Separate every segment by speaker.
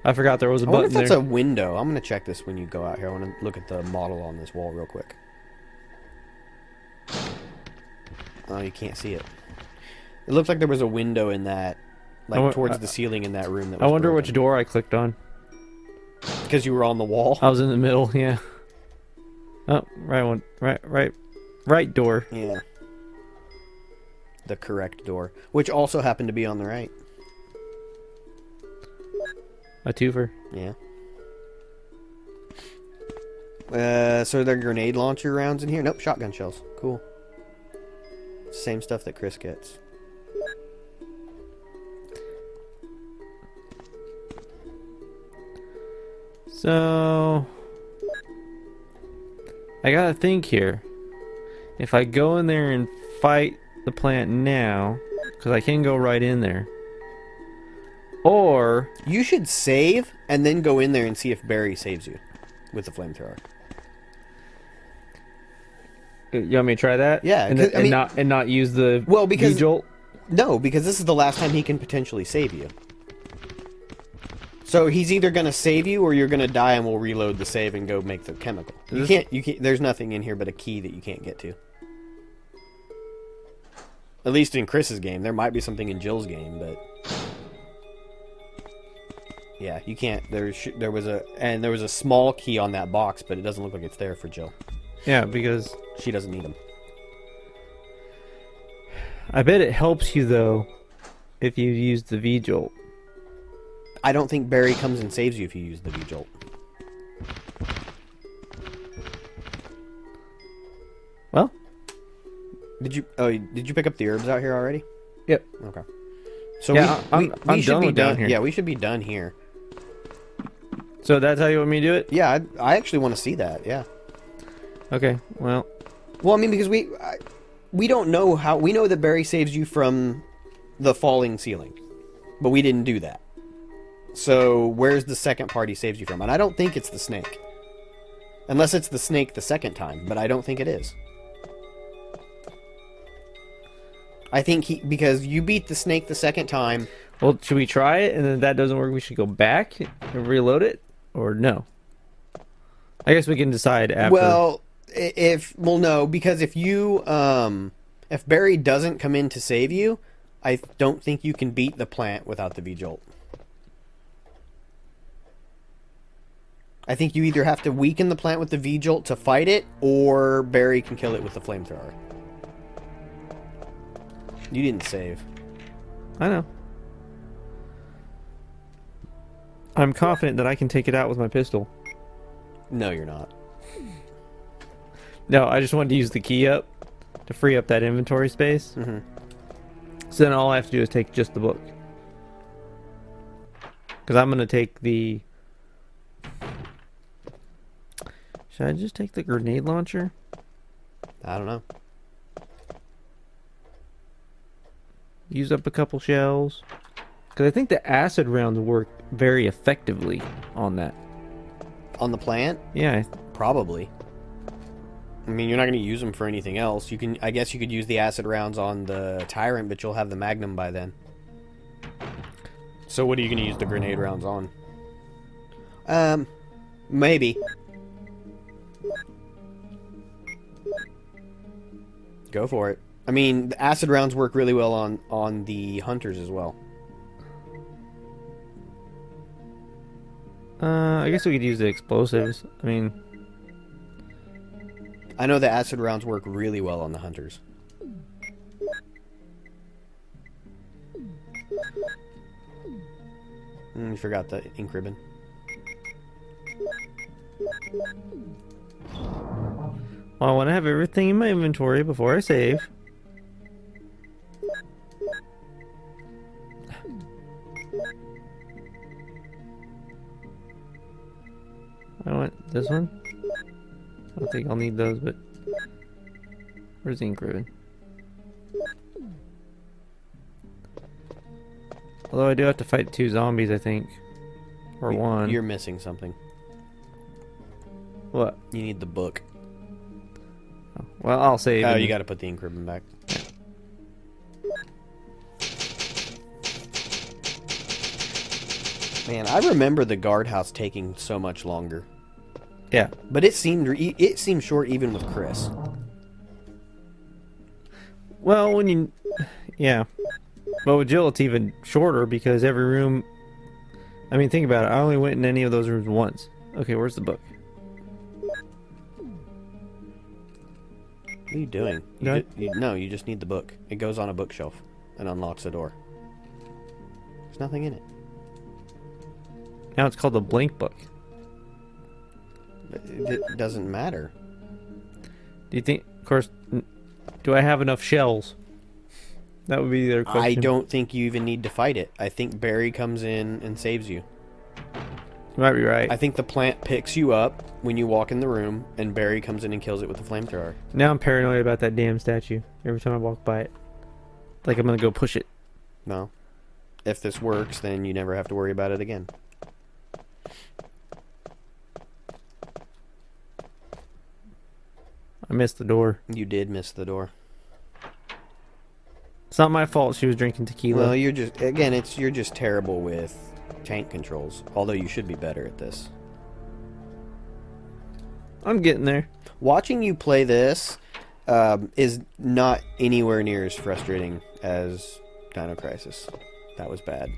Speaker 1: I forgot there was a
Speaker 2: I wonder
Speaker 1: button
Speaker 2: if that's
Speaker 1: there.
Speaker 2: a window. I'm gonna check this when you go out here. I want to look at the model on this wall real quick. Oh, you can't see it. It looked like there was a window in that, like towards the ceiling in that room. That was
Speaker 1: I wonder
Speaker 2: broken.
Speaker 1: which door I clicked on.
Speaker 2: Because you were on the wall.
Speaker 1: I was in the middle, yeah. Oh, right one. Right door.
Speaker 2: Yeah. The correct door, which also happened to be on the right.
Speaker 1: A twofer.
Speaker 2: Yeah. So are there grenade launcher rounds in here? Nope, shotgun shells. Cool. Same stuff that Chris gets.
Speaker 1: So I gotta think here. If I go in there and fight the plant now, because I can go right in there. Or
Speaker 2: You should save and then go in there and see if Barry saves you with the flamethrower.
Speaker 1: you want me to try that?
Speaker 2: Yeah,
Speaker 1: and,
Speaker 2: 'cause, I mean-
Speaker 1: not use the
Speaker 2: Well, because-
Speaker 1: V-jolt?
Speaker 2: No, because this is the last time he can potentially save you. So he's either gonna save you or you're gonna die and we'll reload the save and go make the chemical. You can't. There's nothing in here but a key that you can't get to. At least in Chris's game. There might be something in Jill's game, but yeah, you can't. There was a small key on that box, but it doesn't look like it's there for Jill.
Speaker 1: Yeah, because
Speaker 2: She doesn't need them.
Speaker 1: I bet it helps you though if you use the V-jolt.
Speaker 2: I don't think Barry comes and saves you if you use the V-jolt.
Speaker 1: Well,
Speaker 2: Did you pick up the herbs out here already?
Speaker 1: yep.
Speaker 2: Okay. So
Speaker 1: Yeah, I'm
Speaker 2: should
Speaker 1: done
Speaker 2: be
Speaker 1: with down
Speaker 2: done
Speaker 1: here.
Speaker 2: Yeah, we should be done here.
Speaker 1: So that's how you want me to do it?
Speaker 2: Yeah, I actually want to see that. Yeah.
Speaker 1: Okay. Well,
Speaker 2: Well, I mean, because we don't know how. We know that Barry saves you from the falling ceiling, but we didn't do that. So where's the second part he saves you from? And I don't think it's the snake, unless it's the snake the second time. But I don't think it is. I think because you beat the snake the second time.
Speaker 1: well, should we try it, and then if that doesn't work, we should go back and reload it, or no? I guess we can decide after.
Speaker 2: Well, no, because if you if Barry doesn't come in to save you, I don't think you can beat the plant without the V-jolt. I think you either have to weaken the plant with the V-jolt to fight it, or Barry can kill it with the flamethrower. You didn't save.
Speaker 1: I know. I'm confident that I can take it out with my pistol.
Speaker 2: No, you're not.
Speaker 1: No, I just wanted to use the key up to free up that inventory space.
Speaker 2: Mhm.
Speaker 1: So then all I have to do is take just the book. Because I'm going to take the... Should I just take the grenade launcher?
Speaker 2: I don't know.
Speaker 1: Use up a couple shells? Because I think the acid rounds work very effectively on that.
Speaker 2: On the plant?
Speaker 1: Yeah,
Speaker 2: Probably. I mean, you're not going to use them for anything else. I guess you could use the acid rounds on the Tyrant, but you'll have the Magnum by then. So what are you going to use the grenade rounds on? Maybe. Go for it. I mean, the acid rounds work really well on the hunters as well.
Speaker 1: I guess we could use the explosives. I mean...
Speaker 2: I know the acid rounds work really well on the hunters. You forgot the ink ribbon.
Speaker 1: Well, I want to have everything in my inventory before I save. I want this one. I don't think I'll need those, but... Where's the ink ribbon? Although I do have to fight 2 zombies, I think. Or one.
Speaker 2: You're missing something.
Speaker 1: What?
Speaker 2: You need the book.
Speaker 1: Well, I'll save.
Speaker 2: Oh,
Speaker 1: and-
Speaker 2: you got to put the ink ribbon back. Man, I remember the guardhouse taking so much longer.
Speaker 1: Yeah.
Speaker 2: But it seemed short even with Chris.
Speaker 1: Well, when you... Yeah. But with Jill, it's even shorter because every room... I mean, think about it. I only went in any of those rooms once. Okay, where's the book?
Speaker 2: What are you doing? No, you just need the book. It goes on a bookshelf and unlocks the door. There's nothing in it.
Speaker 1: Now it's called the Blank Book.
Speaker 2: It doesn't matter.
Speaker 1: Do you think... Of course... Do I have enough shells? That would be their question.
Speaker 2: I don't think you even need to fight it. I think Barry comes in and saves you.
Speaker 1: You might be right.
Speaker 2: I think the plant picks you up when you walk in the room, and Barry comes in and kills it with the flamethrower.
Speaker 1: Now I'm paranoid about that damn statue. Every time I walk by it. Like I'm gonna go push it.
Speaker 2: No. If this works, then you never have to worry about it again.
Speaker 1: I missed the door.
Speaker 2: You did miss the door.
Speaker 1: It's not my fault she was drinking tequila.
Speaker 2: Well, you're just terrible with tank controls. Although you should be better at this.
Speaker 1: I'm getting there.
Speaker 2: Watching you play this is not anywhere near as frustrating as Dino Crisis. That was bad.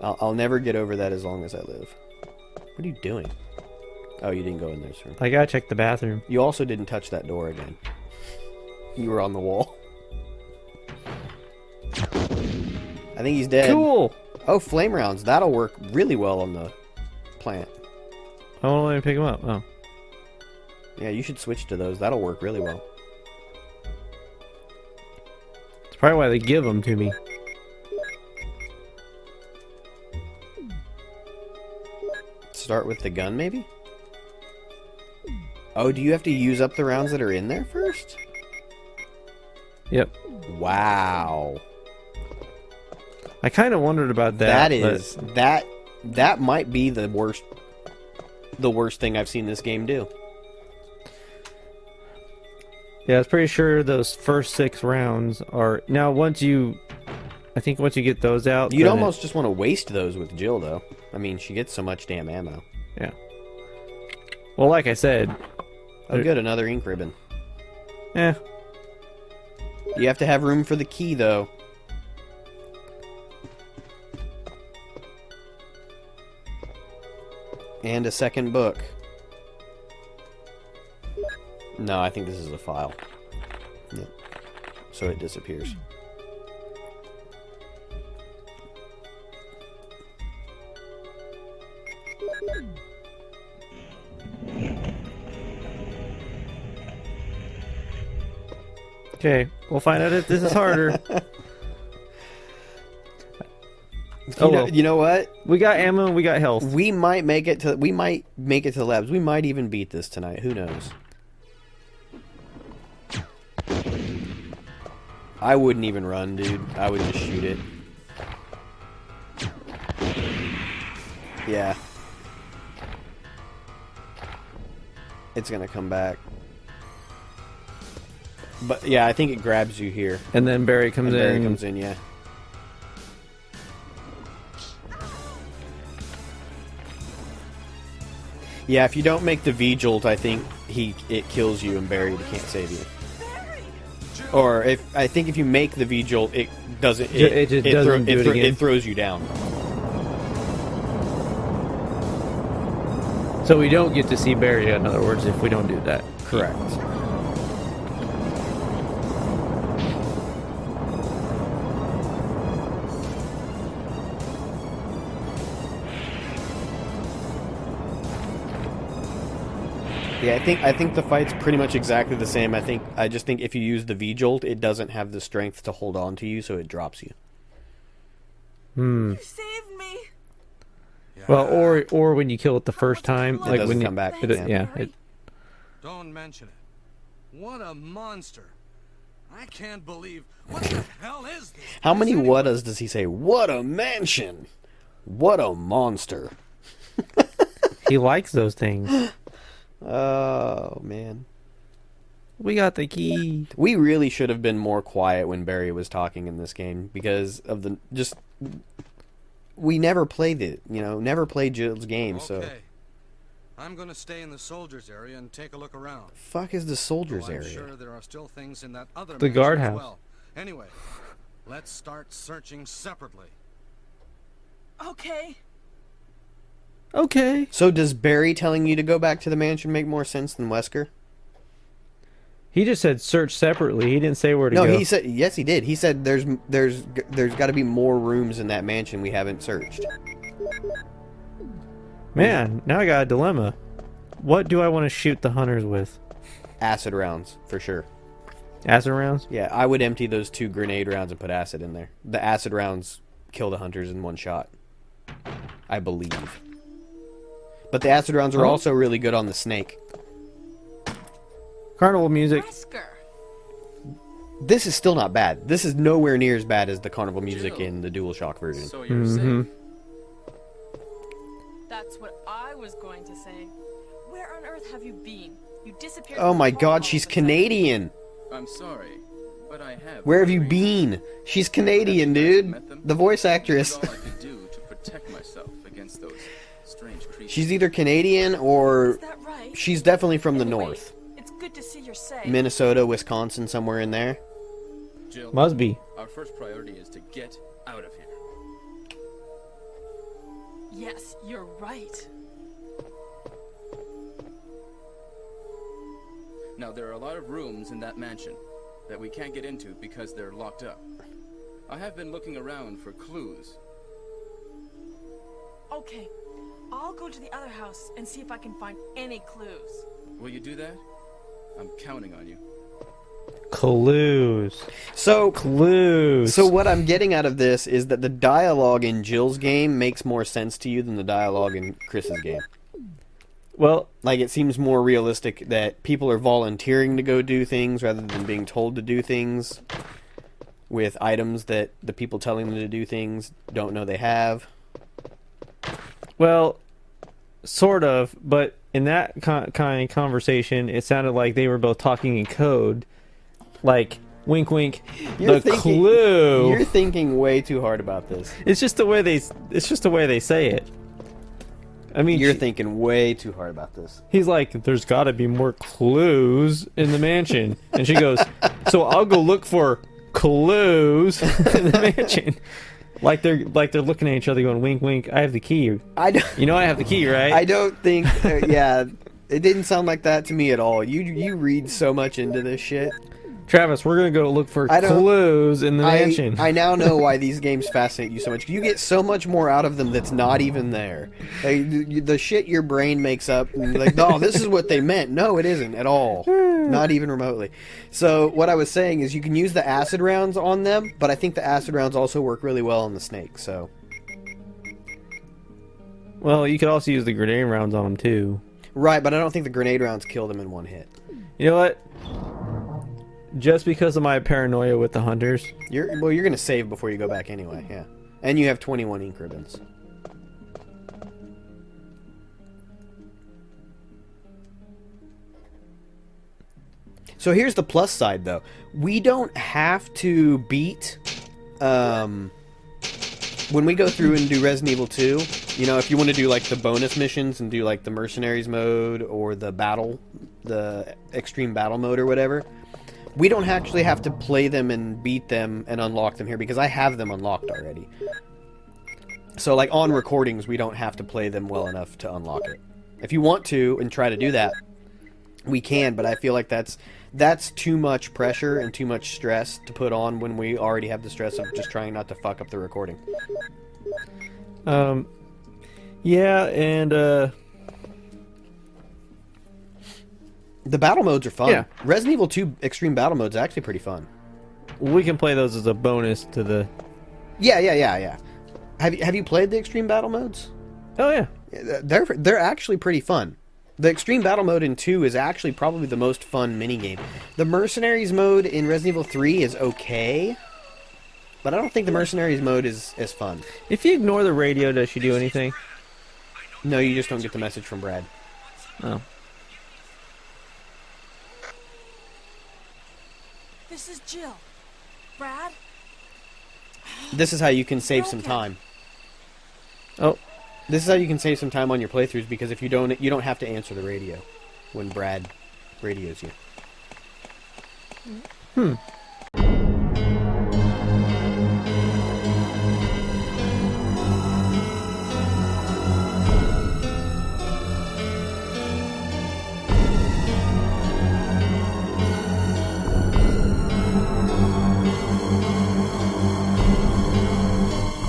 Speaker 2: I'll never get over that as long as I live. What are you doing? Oh, you didn't go in there, sir.
Speaker 1: I gotta check the bathroom.
Speaker 2: You also didn't touch that door again. You were on the wall. I think he's dead.
Speaker 1: Cool!
Speaker 2: Oh, flame rounds. That'll work really well on the plant.
Speaker 1: I won't let me pick him up. Oh.
Speaker 2: Yeah, you should switch to those. That'll work really well.
Speaker 1: It's probably why they give them to me.
Speaker 2: Start with the gun, maybe? Oh, do you have to use up the rounds that are in there first?
Speaker 1: Yep.
Speaker 2: Wow.
Speaker 1: I kind of wondered about that.
Speaker 2: That might be the worst thing I've seen this game do.
Speaker 1: Yeah, I was pretty sure those first 6 rounds are... Now, I think once you get those out...
Speaker 2: You'd almost just want to waste those with Jill, though. I mean, she gets so much damn ammo.
Speaker 1: Yeah. Well, like I said...
Speaker 2: Oh, good, another ink ribbon.
Speaker 1: Eh.
Speaker 2: You have to have room for the key, though. And a second book. No, I think this is a file. Yep. So it disappears.
Speaker 1: Okay, we'll find out if this is harder. Well.
Speaker 2: You know what?
Speaker 1: We got ammo and we got health.
Speaker 2: We might make it to the labs. We might even beat this tonight. Who knows? I wouldn't even run, dude. I would just shoot it. Yeah. It's gonna come back. But yeah, I think it grabs you here.
Speaker 1: And then Barry comes in.
Speaker 2: Barry comes in, yeah. Yeah, if you don't make the V-jolt, I think it kills you and Barry can't save you. Or I think if you make the V-jolt, it doesn't.
Speaker 1: It just doesn't do it again.
Speaker 2: It throws you down.
Speaker 1: So we don't get to see Barry, in other words, if we don't do that.
Speaker 2: Correct. Yeah, I think the fight's pretty much exactly the same. I just think if you use the V-jolt, it doesn't have the strength to hold on to you, so it drops you.
Speaker 3: You saved me.
Speaker 1: Well, or when you kill it the first time,
Speaker 2: It doesn't come back.
Speaker 4: Don't mention it. What a monster. I can't believe... What the hell is this?
Speaker 2: How many whatas does he say? What a mansion! What a monster!
Speaker 1: he likes those things.
Speaker 2: Oh, man.
Speaker 1: We got the key.
Speaker 2: We really should have been more quiet when Barry was talking in this game because of the... just... we never played it. Never played Jill's game. So
Speaker 4: Okay. I'm gonna stay in the soldiers area and take a look around.
Speaker 2: fuck is the soldiers
Speaker 4: Though I'm
Speaker 2: area?
Speaker 4: sure there are still things in that other
Speaker 1: The
Speaker 4: mansion as
Speaker 1: guardhouse.
Speaker 4: well. Anyway, let's start searching separately.
Speaker 3: Okay.
Speaker 1: Okay.
Speaker 2: So does Barry telling you to go back to the mansion make more sense than Wesker?
Speaker 1: He just said search separately. He didn't say where to
Speaker 2: No,
Speaker 1: go.
Speaker 2: he said yes. He did. He said there's got to be more rooms in that mansion we haven't searched.
Speaker 1: Man, now I got a dilemma. What do I want to shoot the hunters with?
Speaker 2: Acid rounds for sure.
Speaker 1: Acid rounds?
Speaker 2: Yeah, I would empty those 2 grenade rounds and put acid in there. The acid rounds kill the hunters in one shot, I believe. But the acid rounds are
Speaker 1: Oh.
Speaker 2: also really good on the snake.
Speaker 1: Carnival music.
Speaker 3: Wesker.
Speaker 2: This is still not bad. This is nowhere near as bad as the carnival music
Speaker 5: Jill.
Speaker 2: in the DualShock version.
Speaker 5: So you're
Speaker 1: Mhm.
Speaker 5: safe.
Speaker 3: That's what I was going to say. Where on earth have you been? You disappeared.
Speaker 2: Oh
Speaker 3: from
Speaker 2: my
Speaker 3: the
Speaker 2: god,
Speaker 3: farm
Speaker 2: she's
Speaker 3: all of a sudden.
Speaker 2: Canadian.
Speaker 5: I'm sorry, but I have.
Speaker 2: Where have you
Speaker 5: reasons.
Speaker 2: been? She's Canadian, dude. The voice
Speaker 5: It
Speaker 2: actress.
Speaker 5: was all I could do to protect myself against those strange creatures.
Speaker 2: She's either Canadian or
Speaker 3: Is that right?
Speaker 2: she's definitely from the
Speaker 3: Anyway,
Speaker 2: north.
Speaker 3: It's good to see you're safe.
Speaker 2: Minnesota, Wisconsin, somewhere in there.
Speaker 5: Jill,
Speaker 1: Must be.
Speaker 5: our first priority is to get out of here.
Speaker 3: Yes, you're right.
Speaker 5: Now, there are a lot of rooms in that mansion that we can't get into because they're locked up. I have been looking around for clues.
Speaker 3: Okay, I'll go to the other house and see if I can find any clues.
Speaker 5: Will you do that? I'm counting on you.
Speaker 1: Clues.
Speaker 2: So
Speaker 1: Clues.
Speaker 2: So what I'm getting out of this is that the dialogue in Jill's game makes more sense to you than the dialogue in Chris's game.
Speaker 1: Well,
Speaker 2: Like, it seems more realistic that people are volunteering to go do things rather than being told to do things with items that the people telling them to do things don't know they have.
Speaker 1: well, sort of, but in that kind of conversation, it sounded like they were both talking in code. Like, wink, wink.
Speaker 2: You're
Speaker 1: the clue.
Speaker 2: You're thinking way too hard about this.
Speaker 1: It's just the way they say it. I mean,
Speaker 2: You're thinking way too hard about this.
Speaker 1: he's like, "There's got to be more clues in the mansion," and she goes, "So I'll go look for clues in the mansion." Like they're looking at each other, going, "Wink, wink. I have the key.
Speaker 2: I don't,
Speaker 1: You know I have the key, right?"
Speaker 2: I don't think. Yeah, it didn't sound like that to me at all. You read so much into this shit.
Speaker 1: Travis, we're gonna go look for
Speaker 2: I don't-
Speaker 1: clues in the mansion.
Speaker 2: I now know why these games fascinate you so much. You get so much more out of them that's not even there. Like, the shit your brain makes up, and you're like, oh, this is what they meant. No, it isn't at all. Not even remotely. So what I was saying is you can use the acid rounds on them, but I think the acid rounds also work really well on the snake. So
Speaker 1: Well, you could also use the grenade rounds on them too.
Speaker 2: right, but I don't think the grenade rounds kill them in one hit.
Speaker 1: You know what? Just because of my paranoia with the hunters,
Speaker 2: You're gonna save before you go back anyway. Yeah, and you have 21 ink ribbons. So here's the plus side, though. We don't have to beat. When we go through and do Resident Evil 2, you know, if you want to do like the bonus missions and do like the mercenaries mode or the extreme battle mode or whatever, we don't actually have to play them and beat them and unlock them here because I have them unlocked already. So like on recordings, we don't have to play them well enough to unlock it. If you want to and try to do that, we can, but I feel like that's too much pressure and too much stress to put on when we already have the stress of just trying not to fuck up the recording.
Speaker 1: yeah, and
Speaker 2: The battle modes are fun.
Speaker 1: Yeah.
Speaker 2: Resident Evil 2 Extreme Battle Mode is actually pretty fun.
Speaker 1: we can play those as a bonus to the.
Speaker 2: Yeah. Have you played the Extreme Battle Modes?
Speaker 1: Oh yeah,
Speaker 2: They're actually pretty fun. The Extreme Battle Mode in 2 is actually probably the most fun minigame. The Mercenaries mode in Resident Evil 3 is okay, but I don't think the Mercenaries mode is as fun.
Speaker 1: if you ignore the radio, does she do anything?
Speaker 2: No, you just don't get the message from Brad.
Speaker 1: Oh,
Speaker 3: This is Jill. Brad?
Speaker 2: This is how you can save some time.
Speaker 1: Oh,
Speaker 2: This is how you can save some time on your playthroughs, because if you don't have to answer the radio when Brad radios you.